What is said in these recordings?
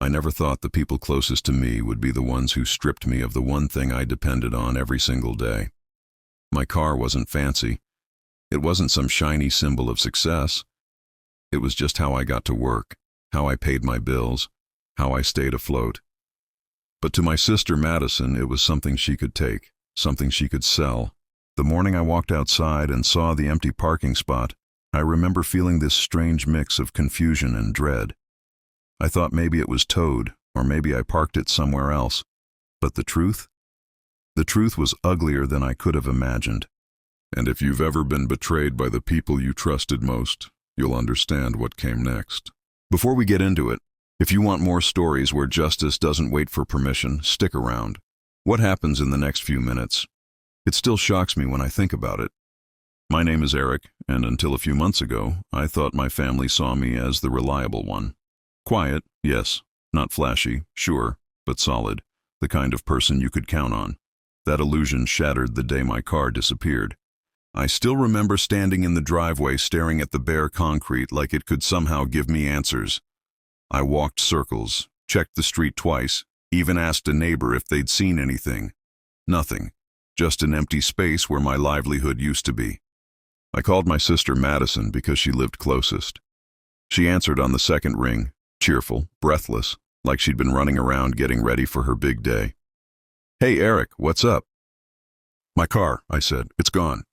I never thought the people closest to me would be the ones who stripped me of the one thing I depended on every single day. My car wasn't fancy. It wasn't some shiny symbol of success. It was just how I got to work, how I paid my bills, how I stayed afloat. But to my sister Madison, it was something she could take, something she could sell. The morning I walked outside and saw the empty parking spot, I remember feeling this strange mix of confusion and dread. I thought maybe it was towed, or maybe I parked it somewhere else. But the truth? The truth was uglier than I could have imagined. And if you've ever been betrayed by the people you trusted most, you'll understand what came next. Before we get into it, if you want more stories where justice doesn't wait for permission, stick around. What happens in the next few minutes? It still shocks me when I think about it. My name is Eric, and until a few months ago, I thought my family saw me as the reliable one. Quiet, yes. Not flashy, sure, but solid. The kind of person you could count on. That illusion shattered the day my car disappeared. I still remember standing in the driveway staring at the bare concrete like it could somehow give me answers. I walked circles, checked the street twice, even asked a neighbor if they'd seen anything. Nothing. Just an empty space where my livelihood used to be. I called my sister Madison because she lived closest. She answered on the second ring, cheerful, breathless, like she'd been running around getting ready for her big day. "Hey, Eric, what's up?" "My car," I said. "It's gone."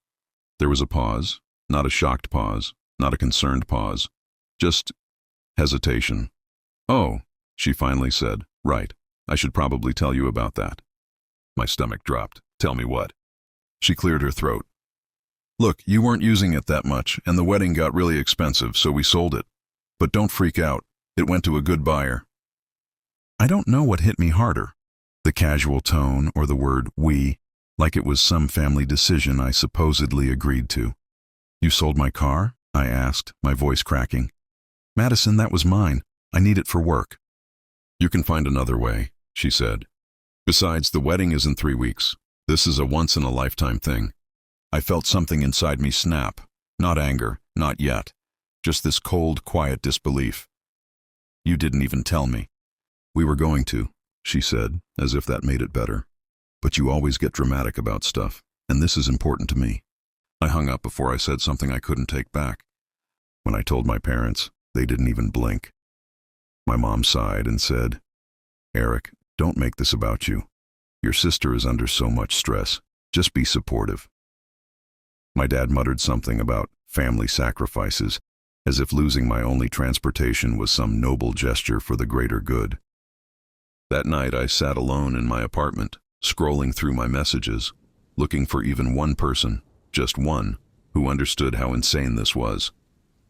There was a pause, not a shocked pause, not a concerned pause, just hesitation. "Oh," she finally said. "Right. I should probably tell you about that." My stomach dropped. "Tell me what?" She cleared her throat. "Look, you weren't using it that much, and the wedding got really expensive, so we sold it. But don't freak out. It went to a good buyer." I don't know what hit me harder, the casual tone or the word "we," like it was some family decision I supposedly agreed to. "You sold my car?" I asked, my voice cracking. "Madison, that was mine. I need it for work." "You can find another way," she said. "Besides, the wedding is in 3 weeks. This is a once-in-a-lifetime thing." I felt something inside me snap. Not anger, not yet. Just this cold, quiet disbelief. "You didn't even tell me." "We were going to," she said, as if that made it better. "But you always get dramatic about stuff, and this is important to me." I hung up before I said something I couldn't take back. When I told my parents, they didn't even blink. My mom sighed and said, "Eric, don't make this about you. Your sister is under so much stress. Just be supportive." My dad muttered something about family sacrifices, as if losing my only transportation was some noble gesture for the greater good. That night I sat alone in my apartment, scrolling through my messages, looking for even one person, just one, who understood how insane this was.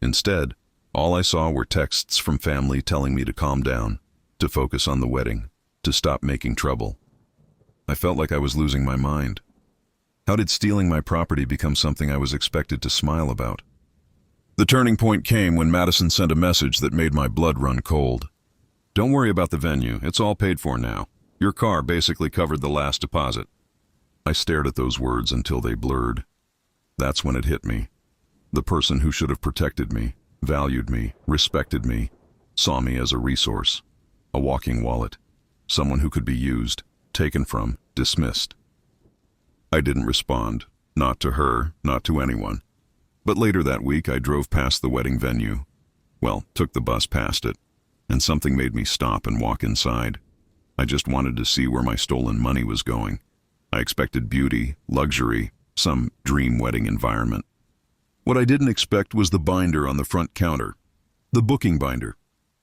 Instead, all I saw were texts from family telling me to calm down, to focus on the wedding, to stop making trouble. I felt like I was losing my mind. How did stealing my property become something I was expected to smile about? The turning point came when Madison sent a message that made my blood run cold. "Don't worry about the venue, it's all paid for now. Your car basically covered the last deposit." I stared at those words until they blurred. That's when it hit me. The person who should have protected me, valued me, respected me, saw me as a resource, a walking wallet, someone who could be used, taken from, dismissed. I didn't respond, not to her, not to anyone. But later that week I drove past the wedding venue. Well, took the bus past it, and something made me stop and walk inside. I just wanted to see where my stolen money was going. I expected beauty, luxury, some dream wedding environment. What I didn't expect was the binder on the front counter. The booking binder.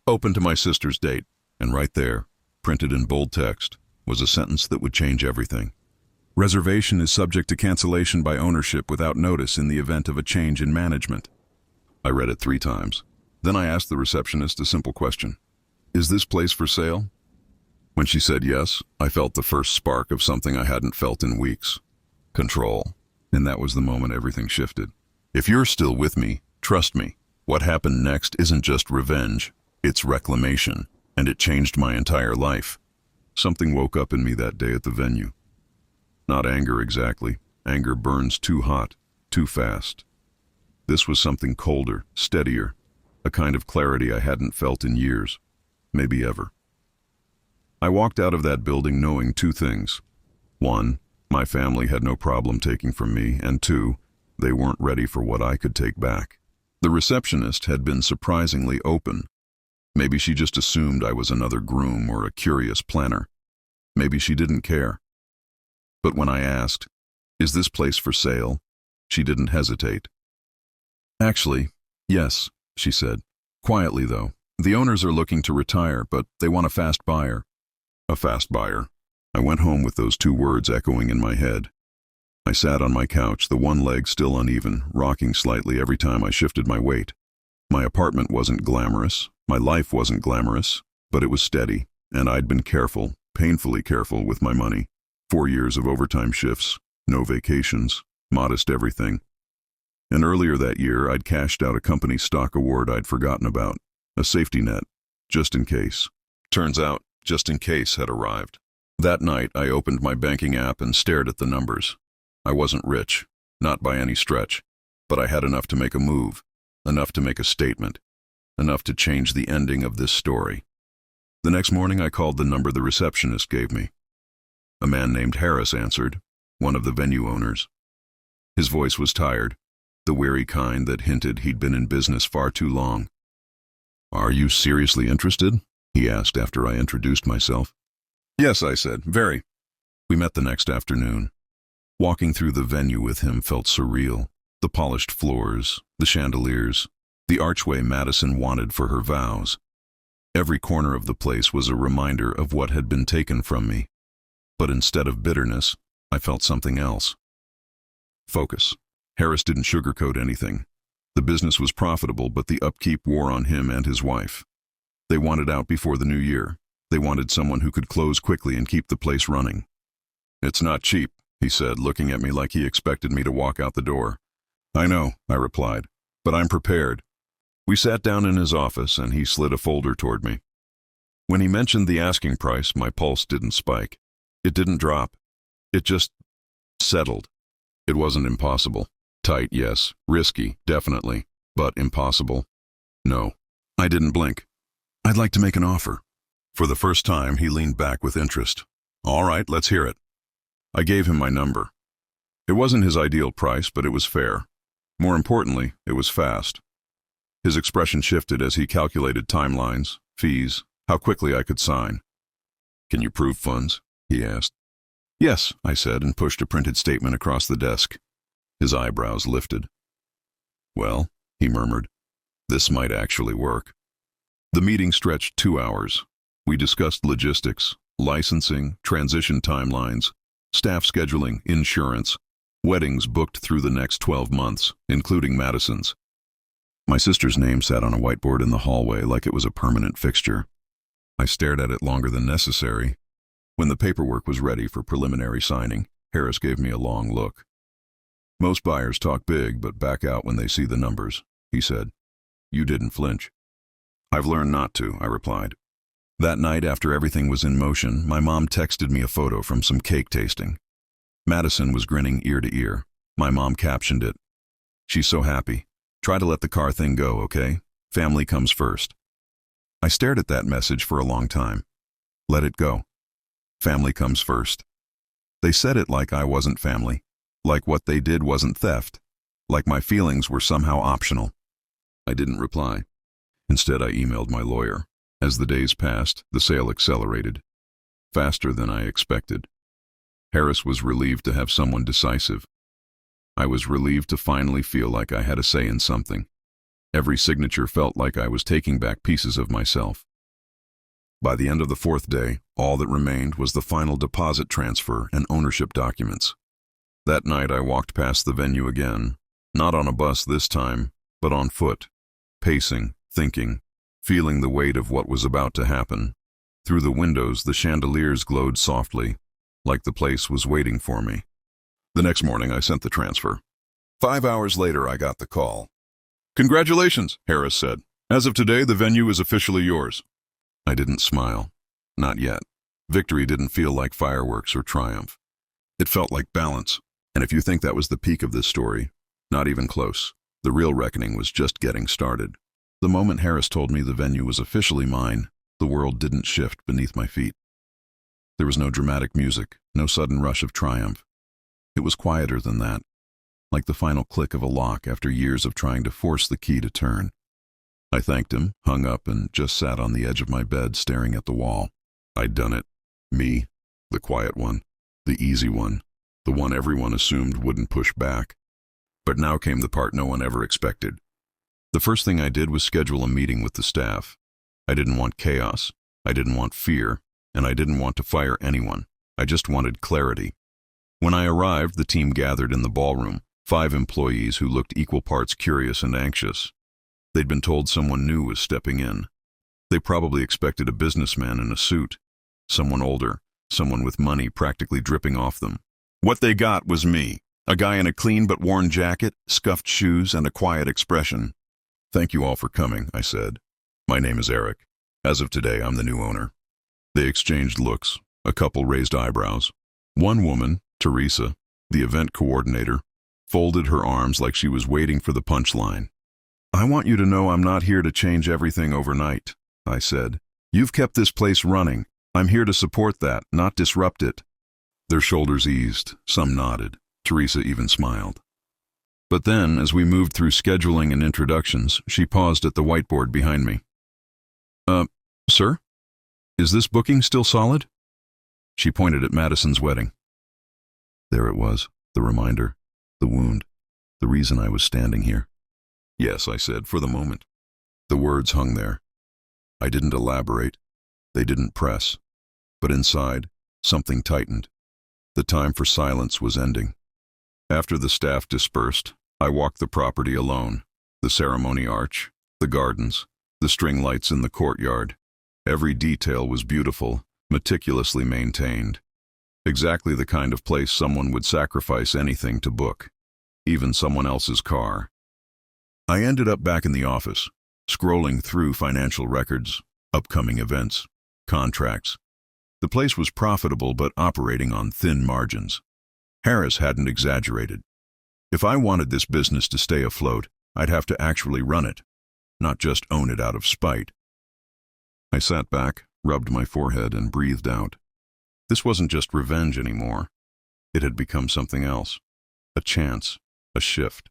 Open to my sister's date, and right there, printed in bold text, was a sentence that would change everything. "Reservation is subject to cancellation by ownership without notice in the event of a change in management." I read it 3 times. Then I asked the receptionist a simple question. "Is this place for sale?" When she said yes, I felt the first spark of something I hadn't felt in weeks. Control. And that was the moment everything shifted. If you're still with me, trust me, what happened next isn't just revenge, it's reclamation, and it changed my entire life. Something woke up in me that day at the venue. Not anger exactly. Anger burns too hot, too fast. This was something colder, steadier, a kind of clarity I hadn't felt in years, maybe ever. I walked out of that building knowing two things. One, my family had no problem taking from me, and two, they weren't ready for what I could take back. The receptionist had been surprisingly open. Maybe she just assumed I was another groom or a curious planner. Maybe she didn't care. But when I asked, "Is this place for sale?" she didn't hesitate. "Actually, yes," she said. Quietly, though. "The owners are looking to retire, but they want a fast buyer." A fast buyer. I went home with those two words echoing in my head. I sat on my couch, the one leg still uneven, rocking slightly every time I shifted my weight. My apartment wasn't glamorous, my life wasn't glamorous, but it was steady, and I'd been careful, painfully careful with my money. 4 years of overtime shifts, no vacations, modest everything. And earlier that year, I'd cashed out a company stock award I'd forgotten about, a safety net, just in case. Turns out, just in case had arrived. That night, I opened my banking app and stared at the numbers. I wasn't rich, not by any stretch, but I had enough to make a move, enough to make a statement, enough to change the ending of this story. The next morning, I called the number the receptionist gave me. A man named Harris answered, one of the venue owners. His voice was tired, the weary kind that hinted he'd been in business far too long. "Are you seriously interested?" he asked after I introduced myself. "Yes," I said, "very." We met the next afternoon. Walking through the venue with him felt surreal. The polished floors, the chandeliers, the archway Madison wanted for her vows. Every corner of the place was a reminder of what had been taken from me. But instead of bitterness, I felt something else. Focus. Harris didn't sugarcoat anything. The business was profitable, but the upkeep wore on him and his wife. They wanted out before the new year. They wanted someone who could close quickly and keep the place running. "It's not cheap," he said, looking at me like he expected me to walk out the door. "I know," I replied, "but I'm prepared." We sat down in his office, and he slid a folder toward me. When he mentioned the asking price, my pulse didn't spike. It didn't drop. It just settled. It wasn't impossible. Tight, yes. Risky, definitely. But impossible? No. I didn't blink. "I'd like to make an offer." For the first time, he leaned back with interest. "All right, let's hear it." I gave him my number. It wasn't his ideal price, but it was fair. More importantly, it was fast. His expression shifted as he calculated timelines, fees, how quickly I could sign. "Can you prove funds?" he asked. "Yes," I said, and pushed a printed statement across the desk. His eyebrows lifted. "Well," he murmured, "this might actually work." The meeting stretched 2 hours. We discussed logistics, licensing, transition timelines, staff scheduling, insurance, weddings booked through the next 12 months, including Madison's. My sister's name sat on a whiteboard in the hallway like it was a permanent fixture. I stared at it longer than necessary. When the paperwork was ready for preliminary signing, Harris gave me a long look. "Most buyers talk big but back out when they see the numbers," he said. "You didn't flinch." "I've learned not to," I replied. That night, after everything was in motion, my mom texted me a photo from some cake tasting. Madison was grinning ear to ear. My mom captioned it, "She's so happy. Try to let the car thing go, okay? Family comes first." I stared at that message for a long time. Let it go. Family comes first. They said it like I wasn't family, like what they did wasn't theft, like my feelings were somehow optional. I didn't reply. Instead, I emailed my lawyer. As the days passed, the sale accelerated, faster than I expected. Harris was relieved to have someone decisive. I was relieved to finally feel like I had a say in something. Every signature felt like I was taking back pieces of myself. By the end of the 4th day, all that remained was the final deposit transfer and ownership documents. That night I walked past the venue again, not on a bus this time, but on foot, pacing, thinking, feeling the weight of what was about to happen. Through the windows, the chandeliers glowed softly, like the place was waiting for me. The next morning, I sent the transfer. 5 hours later, I got the call. "Congratulations," Harris said. "As of today, the venue is officially yours." I didn't smile. Not yet. Victory didn't feel like fireworks or triumph. It felt like balance. And if you think that was the peak of this story, not even close. The real reckoning was just getting started. The moment Harris told me the venue was officially mine, the world didn't shift beneath my feet. There was no dramatic music, no sudden rush of triumph. It was quieter than that, like the final click of a lock after years of trying to force the key to turn. I thanked him, hung up, and just sat on the edge of my bed staring at the wall. I'd done it. Me, the quiet one, the easy one, the one everyone assumed wouldn't push back. But now came the part no one ever expected. The first thing I did was schedule a meeting with the staff. I didn't want chaos, I didn't want fear, and I didn't want to fire anyone. I just wanted clarity. When I arrived, the team gathered in the ballroom, 5 employees who looked equal parts curious and anxious. They'd been told someone new was stepping in. They probably expected a businessman in a suit, someone older, someone with money practically dripping off them. What they got was me, a guy in a clean but worn jacket, scuffed shoes, and a quiet expression. "Thank you all for coming," I said. "My name is Eric. As of today, I'm the new owner." They exchanged looks. A couple raised eyebrows. One woman, Teresa, the event coordinator, folded her arms like she was waiting for the punchline. "I want you to know I'm not here to change everything overnight," I said. "You've kept this place running. I'm here to support that, not disrupt it." Their shoulders eased, some nodded. Teresa even smiled. But then, as we moved through scheduling and introductions, she paused at the whiteboard behind me. Sir? Is this booking still solid?" She pointed at Madison's wedding. There it was, the reminder, the wound, the reason I was standing here. "Yes," I said, "for the moment." The words hung there. I didn't elaborate. They didn't press. But inside, something tightened. The time for silence was ending. After the staff dispersed, I walked the property alone. The ceremony arch, the gardens, the string lights in the courtyard. Every detail was beautiful, meticulously maintained. Exactly the kind of place someone would sacrifice anything to book, even someone else's car. I ended up back in the office, scrolling through financial records, upcoming events, contracts. The place was profitable but operating on thin margins. Harris hadn't exaggerated. If I wanted this business to stay afloat, I'd have to actually run it, not just own it out of spite. I sat back, rubbed my forehead, and breathed out. This wasn't just revenge anymore. It had become something else. A chance, a shift.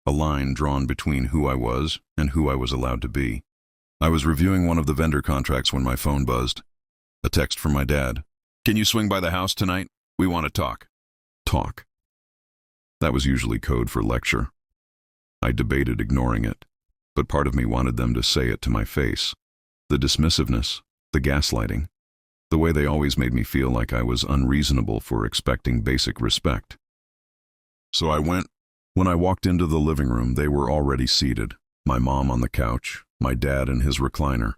A line drawn between who I was and who I was allowed to be. I was reviewing one of the vendor contracts when my phone buzzed. A text from my dad. "Can you swing by the house tonight? We want to talk." Talk. That was usually code for lecture. I debated ignoring it, but part of me wanted them to say it to my face. The dismissiveness, the gaslighting, the way they always made me feel like I was unreasonable for expecting basic respect. So I went. When I walked into the living room, they were already seated, my mom on the couch, my dad in his recliner.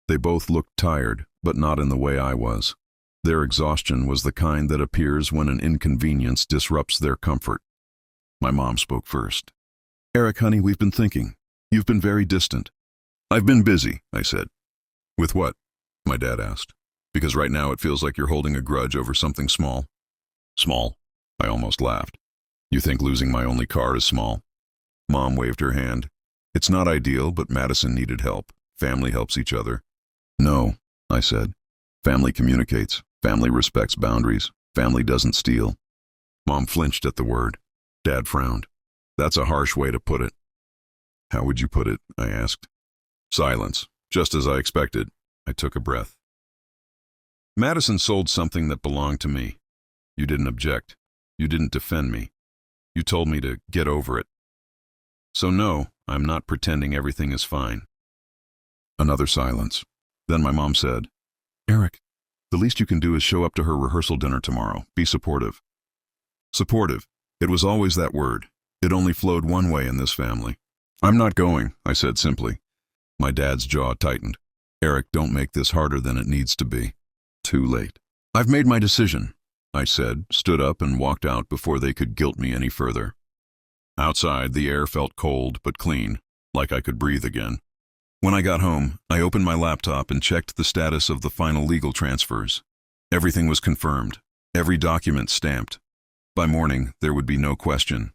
They both looked tired, but not in the way I was. Their exhaustion was the kind that appears when an inconvenience disrupts their comfort. My mom spoke first. "Eric, honey, we've been thinking. You've been very distant." "I've been busy," I said. "With what?" my dad asked. "Because right now it feels like you're holding a grudge over something small." "Small?" I almost laughed. "You think losing my only car is small?" Mom waved her hand. "It's not ideal, but Madison needed help. Family helps each other." "No," I said. "Family communicates. Family respects boundaries. Family doesn't steal." Mom flinched at the word. Dad frowned. "That's a harsh way to put it." "How would you put it?" I asked. Silence, just as I expected. I took a breath. "Madison sold something that belonged to me. You didn't object. You didn't defend me. You told me to get over it. So no, I'm not pretending everything is fine." Another silence. Then my mom said, "Eric, the least you can do is show up to her rehearsal dinner tomorrow. Be supportive." Supportive. It was always that word. It only flowed one way in this family. "I'm not going," I said simply. My dad's jaw tightened. "Eric, don't make this harder than it needs to be." Too late. "I've made my decision," I said, stood up and walked out before they could guilt me any further. Outside, the air felt cold but clean, like I could breathe again. When I got home, I opened my laptop and checked the status of the final legal transfers. Everything was confirmed, every document stamped. By morning, there would be no question.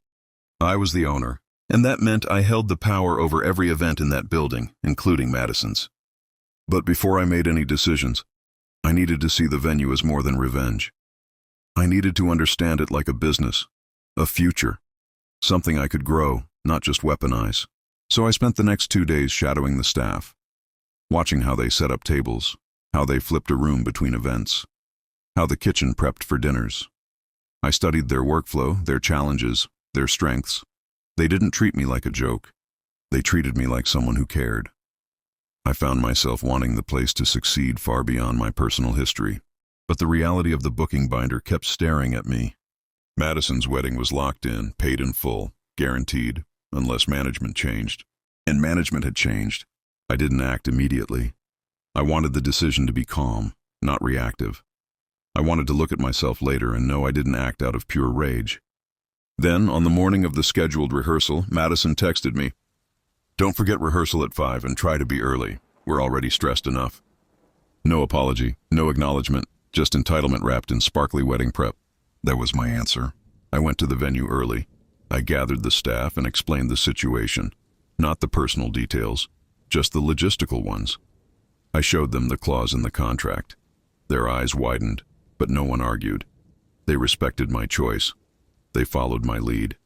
I was the owner, and that meant I held the power over every event in that building, including Madison's. But before I made any decisions, I needed to see the venue as more than revenge. I needed to understand it like a business, a future, something I could grow, not just weaponize. So I spent the next 2 days shadowing the staff, watching how they set up tables, how they flipped a room between events, how the kitchen prepped for dinners. I studied their workflow, their challenges, their strengths. They didn't treat me like a joke. They treated me like someone who cared. I found myself wanting the place to succeed far beyond my personal history. But the reality of the booking binder kept staring at me. Madison's wedding was locked in, paid in full, guaranteed, unless management changed. And management had changed. I didn't act immediately. I wanted the decision to be calm, not reactive. I wanted to look at myself later and know I didn't act out of pure rage. Then, on the morning of the scheduled rehearsal, Madison texted me, "Don't forget rehearsal at 5 and try to be early. We're already stressed enough." No apology, no acknowledgement, just entitlement wrapped in sparkly wedding prep. That was my answer. I went to the venue early. I gathered the staff and explained the situation. Not the personal details, just the logistical ones. I showed them the clause in the contract. Their eyes widened, but no one argued. They respected my choice. They followed my lead.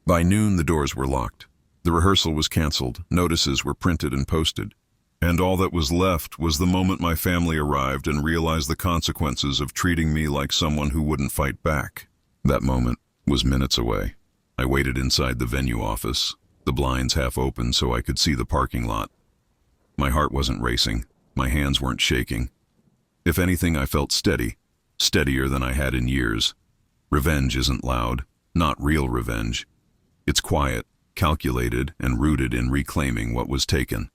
By noon, the doors were locked. The rehearsal was canceled, notices were printed and posted. And all that was left was the moment my family arrived and realized the consequences of treating me like someone who wouldn't fight back. That moment was minutes away. I waited inside the venue office, the blinds half open so I could see the parking lot. My heart wasn't racing. My hands weren't shaking. If anything, I felt steady, steadier than I had in years. Revenge isn't loud, not real revenge. It's quiet, calculated, and rooted in reclaiming what was taken.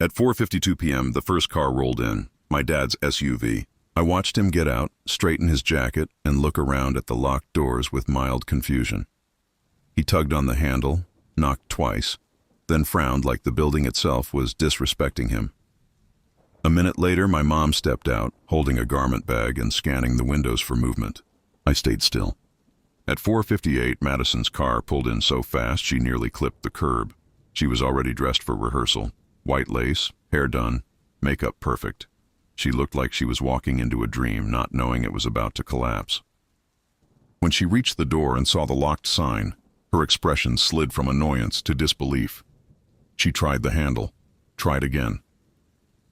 At 4:52 p.m., the first car rolled in, my dad's SUV. I watched him get out, straighten his jacket, and look around at the locked doors with mild confusion. He tugged on the handle, knocked twice, then frowned like the building itself was disrespecting him. A minute later, my mom stepped out, holding a garment bag and scanning the windows for movement. I stayed still. At 4:58, Madison's car pulled in so fast she nearly clipped the curb. She was already dressed for rehearsal. White lace, hair done, makeup perfect. She looked like she was walking into a dream, not knowing it was about to collapse. When she reached the door and saw the locked sign, her expression slid from annoyance to disbelief. She tried the handle, tried again,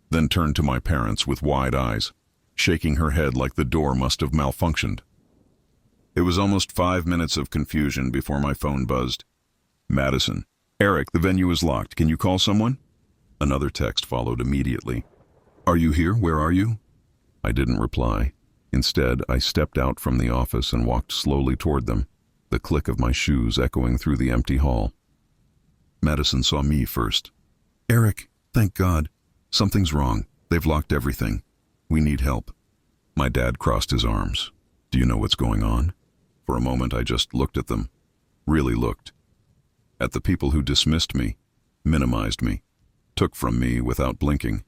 then turned to my parents with wide eyes, shaking her head like the door must have malfunctioned. It was almost 5 minutes of confusion before my phone buzzed. "Madison, Eric, the venue is locked. Can you call someone?" Another text followed immediately. "Are you here? Where are you?" I didn't reply. Instead, I stepped out from the office and walked slowly toward them, the click of my shoes echoing through the empty hall. Madison saw me first. "Eric, thank God. Something's wrong. They've locked everything. We need help." My dad crossed his arms. "Do you know what's going on?" For a moment, I just looked at them. Really looked. At the people who dismissed me, minimized me, took from me without blinking.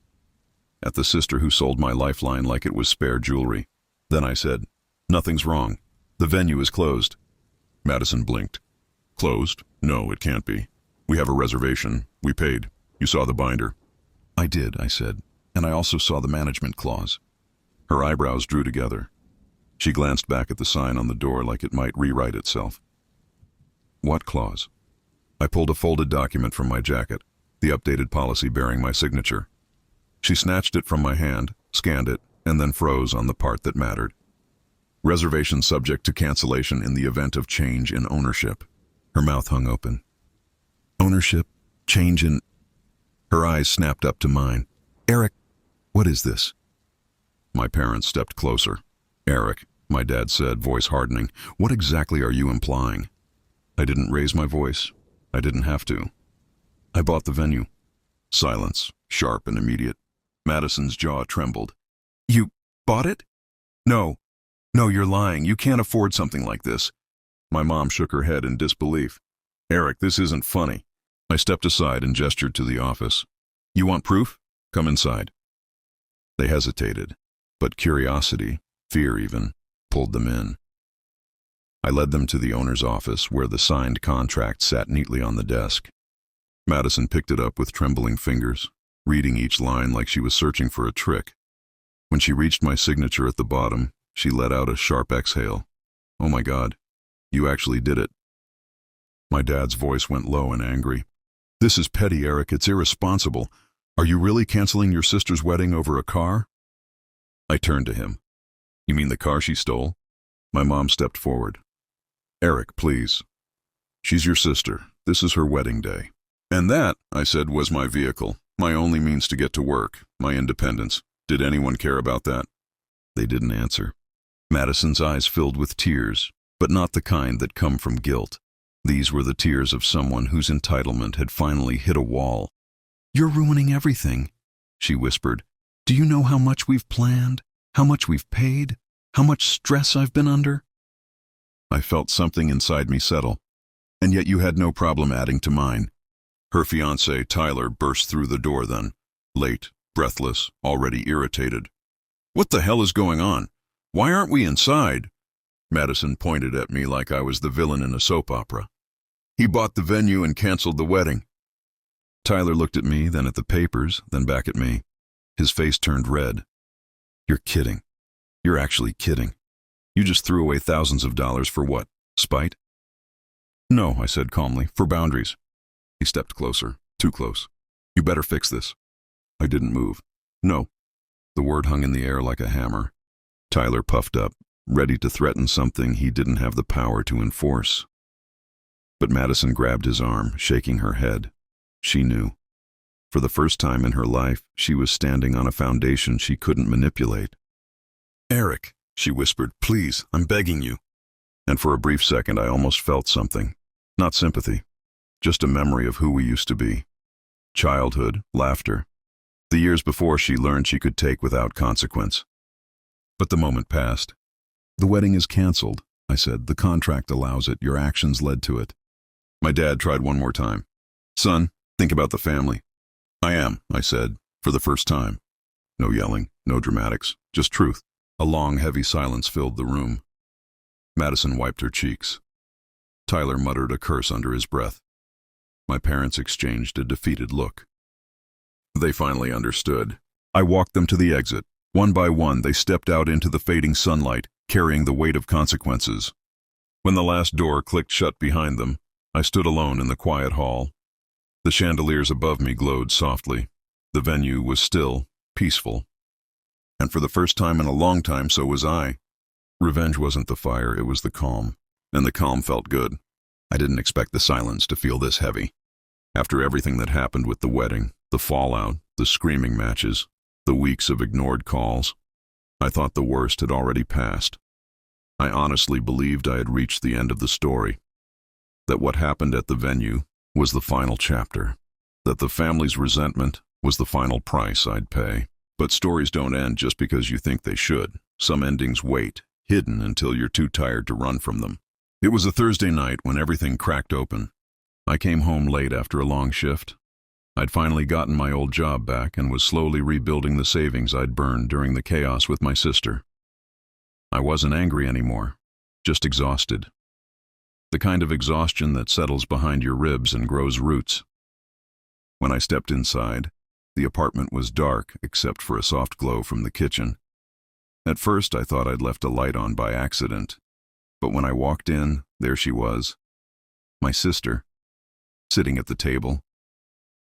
At the sister who sold my lifeline like it was spare jewelry. Then I said, "Nothing's wrong. The venue is closed." Madison blinked. "Closed? No, it can't be. We have a reservation. We paid. You saw the binder." "I did," I said, "and I also saw the management clause." Her eyebrows drew together. She glanced back at the sign on the door like it might rewrite itself. "What clause?" I pulled a folded document from my jacket, the updated policy bearing my signature. She snatched it from my hand, scanned it, and then froze on the part that mattered. "Reservation subject to cancellation in the event of change in ownership." Her mouth hung open. "Ownership? Change in—" Her eyes snapped up to mine. "Eric, what is this?" My parents stepped closer. "Eric," my dad said, voice hardening, "what exactly are you implying?" I didn't raise my voice. I didn't have to. "I bought the venue." Silence, sharp and immediate. Madison's jaw trembled. "You bought it? No. No, you're lying. You can't afford something like this." My mom shook her head in disbelief. "Eric, this isn't funny." I stepped aside and gestured to the office. "You want proof? Come inside." They hesitated, but curiosity, fear even, pulled them in. I led them to the owner's office where the signed contract sat neatly on the desk. Madison picked it up with trembling fingers, reading each line like she was searching for a trick. When she reached my signature at the bottom, she let out a sharp exhale. "Oh my God, you actually did it." My dad's voice went low and angry. "This is petty, Eric. It's irresponsible. Are you really canceling your sister's wedding over a car?" I turned to him. "You mean the car she stole?" My mom stepped forward. "Eric, please. She's your sister. This is her wedding day." "And that," I said, "was my vehicle, my only means to get to work, my independence. Did anyone care about that?" They didn't answer. Madison's eyes filled with tears, but not the kind that come from guilt. These were the tears of someone whose entitlement had finally hit a wall. "You're ruining everything," she whispered. "Do you know how much we've planned? How much we've paid? How much stress I've been under?" I felt something inside me settle. "And yet you had no problem adding to mine." Her fiancé, Tyler, burst through the door then, late, breathless, already irritated. "What the hell is going on? Why aren't we inside?" Madison pointed at me like I was the villain in a soap opera. "He bought the venue and canceled the wedding." Tyler looked at me, then at the papers, then back at me. His face turned red. "You're kidding. You're actually kidding. You just threw away thousands of dollars for what? Spite?" "No," I said calmly, "for boundaries." He stepped closer, too close. "You better fix this." I didn't move. "No." The word hung in the air like a hammer. Tyler puffed up, ready to threaten something he didn't have the power to enforce. But Madison grabbed his arm, shaking her head. She knew. For the first time in her life, she was standing on a foundation she couldn't manipulate. "Eric," she whispered, "please, I'm begging you." And for a brief second I almost felt something. Not sympathy, just a memory of who we used to be. Childhood, laughter. The years before she learned she could take without consequence. But the moment passed. "The wedding is canceled," I said. "The contract allows it. Your actions led to it." My dad tried one more time. "Son, think about the family." "I am," I said, for the first time. No yelling, no dramatics, just truth. A long, heavy silence filled the room. Madison wiped her cheeks. Tyler muttered a curse under his breath. My parents exchanged a defeated look. They finally understood. I walked them to the exit. One by one, they stepped out into the fading sunlight, carrying the weight of consequences. When the last door clicked shut behind them, I stood alone in the quiet hall. The chandeliers above me glowed softly. The venue was still, peaceful. And for the first time in a long time, so was I. Revenge wasn't the fire, it was the calm. And the calm felt good. I didn't expect the silence to feel this heavy. After everything that happened with the wedding, the fallout, the screaming matches, the weeks of ignored calls, I thought the worst had already passed. I honestly believed I had reached the end of the story. That what happened at the venue was the final chapter. That the family's resentment was the final price I'd pay. But stories don't end just because you think they should. Some endings wait, hidden until you're too tired to run from them. It was a Thursday night when everything cracked open. I came home late after a long shift. I'd finally gotten my old job back and was slowly rebuilding the savings I'd burned during the chaos with my sister. I wasn't angry anymore, just exhausted. The kind of exhaustion that settles behind your ribs and grows roots. When I stepped inside, the apartment was dark except for a soft glow from the kitchen. At first I thought I'd left a light on by accident, but when I walked in, there she was, my sister, sitting at the table,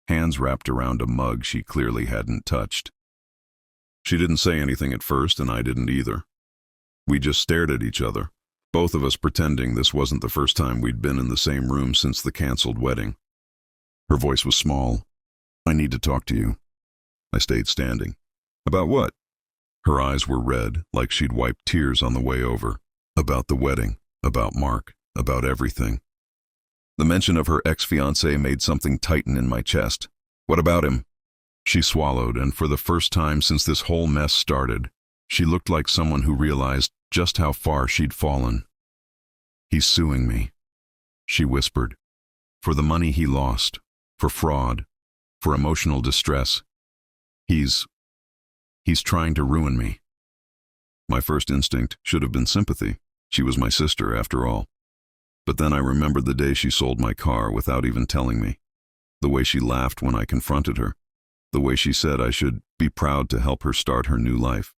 hands wrapped around a mug she clearly hadn't touched. She didn't say anything at first, and I didn't either. We just stared at each other, both of us pretending this wasn't the first time we'd been in the same room since the canceled wedding. Her voice was small. "I need to talk to you." I stayed standing. "About what?" Her eyes were red, like she'd wiped tears on the way over. About the wedding, about Mark, about everything. The mention of her ex-fiancé made something tighten in my chest. "What about him?" She swallowed, and for the first time since this whole mess started, she looked like someone who realized just how far she'd fallen. "He's suing me," she whispered. "For the money he lost, for fraud, for emotional distress. He's trying to ruin me." My first instinct should have been sympathy. She was my sister, after all. But then I remembered the day she sold my car without even telling me. The way she laughed when I confronted her. The way she said I should be proud to help her start her new life.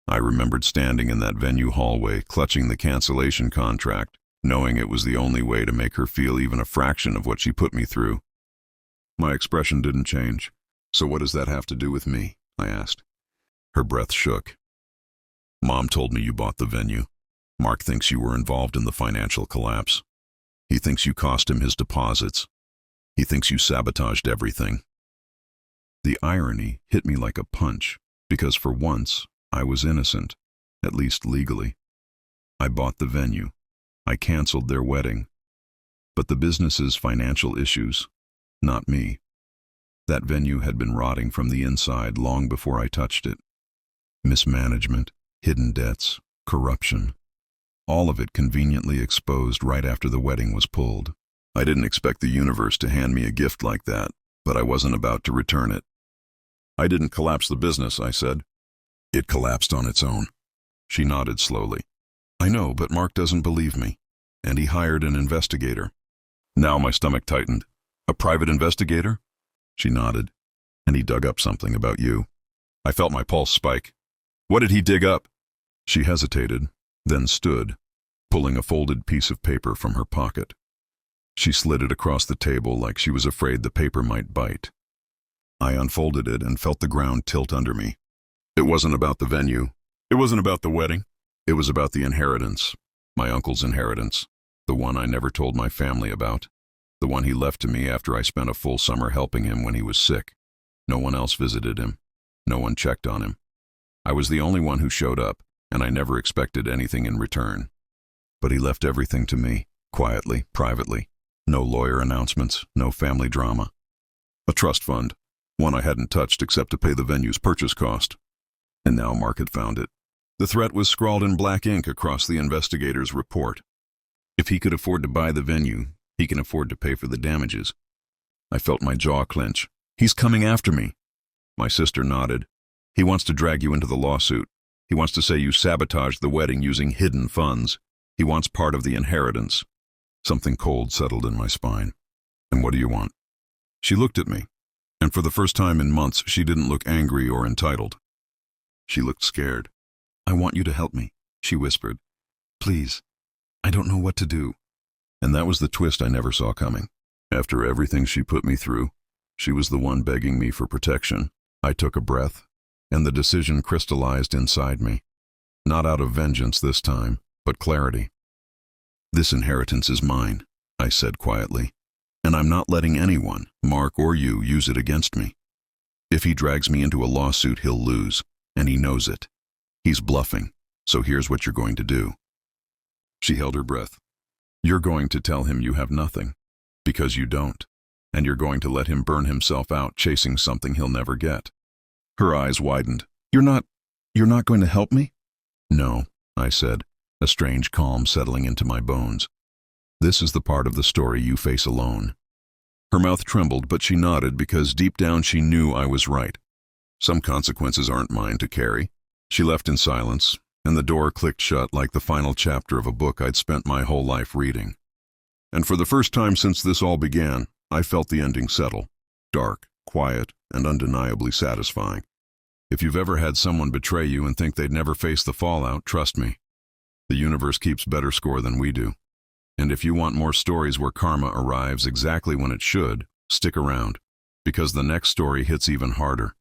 I remembered standing in that venue hallway, clutching the cancellation contract, knowing it was the only way to make her feel even a fraction of what she put me through. My expression didn't change. "So what does that have to do with me?" I asked. Her breath shook. "Mom told me you bought the venue. Mark thinks you were involved in the financial collapse. He thinks you cost him his deposits. He thinks you sabotaged everything." The irony hit me like a punch, because for once, I was innocent, at least legally. I bought the venue. I canceled their wedding. But the business's financial issues, not me. That venue had been rotting from the inside long before I touched it. Mismanagement, hidden debts, corruption. All of it conveniently exposed right after the wedding was pulled. I didn't expect the universe to hand me a gift like that, but I wasn't about to return it. "I didn't collapse the business," I said. "It collapsed on its own." She nodded slowly. "I know, but Mark doesn't believe me, and he hired an investigator." Now my stomach tightened. "A private investigator?" She nodded. "And he dug up something about you." I felt my pulse spike. "What did he dig up?" She hesitated, then stood, pulling a folded piece of paper from her pocket. She slid it across the table like she was afraid the paper might bite. I unfolded it and felt the ground tilt under me. It wasn't about the venue. It wasn't about the wedding. It was about the inheritance. My uncle's inheritance. The one I never told my family about. The one he left to me after I spent a full summer helping him when he was sick. No one else visited him. No one checked on him. I was the only one who showed up, and I never expected anything in return. But he left everything to me, quietly, privately. No lawyer announcements, no family drama. A trust fund, one I hadn't touched except to pay the venue's purchase cost. And now Mark had found it. The threat was scrawled in black ink across the investigator's report. If he could afford to buy the venue, he can afford to pay for the damages. I felt my jaw clench. "He's coming after me." My sister nodded. "He wants to drag you into the lawsuit. He wants to say you sabotaged the wedding using hidden funds. He wants part of the inheritance." Something cold settled in my spine. "And what do you want?" She looked at me, and for the first time in months, she didn't look angry or entitled. She looked scared. "I want you to help me," she whispered. "Please. I don't know what to do." And that was the twist I never saw coming. After everything she put me through, she was the one begging me for protection. I took a breath, and the decision crystallized inside me. Not out of vengeance this time, but clarity. "This inheritance is mine," I said quietly, "and I'm not letting anyone, Mark or you, use it against me. If he drags me into a lawsuit, he'll lose, and he knows it. He's bluffing, so here's what you're going to do." She held her breath. "You're going to tell him you have nothing, because you don't, and you're going to let him burn himself out chasing something he'll never get." Her eyes widened. You're not going to help me?" "No," I said, a strange calm settling into my bones. "This is the part of the story you face alone." Her mouth trembled, but she nodded because deep down she knew I was right. Some consequences aren't mine to carry. She left in silence, and the door clicked shut like the final chapter of a book I'd spent my whole life reading. And for the first time since this all began, I felt the ending settle. Dark, quiet, and undeniably satisfying. If you've ever had someone betray you and think they'd never face the fallout, trust me. The universe keeps better score than we do. And if you want more stories where karma arrives exactly when it should, stick around, because the next story hits even harder.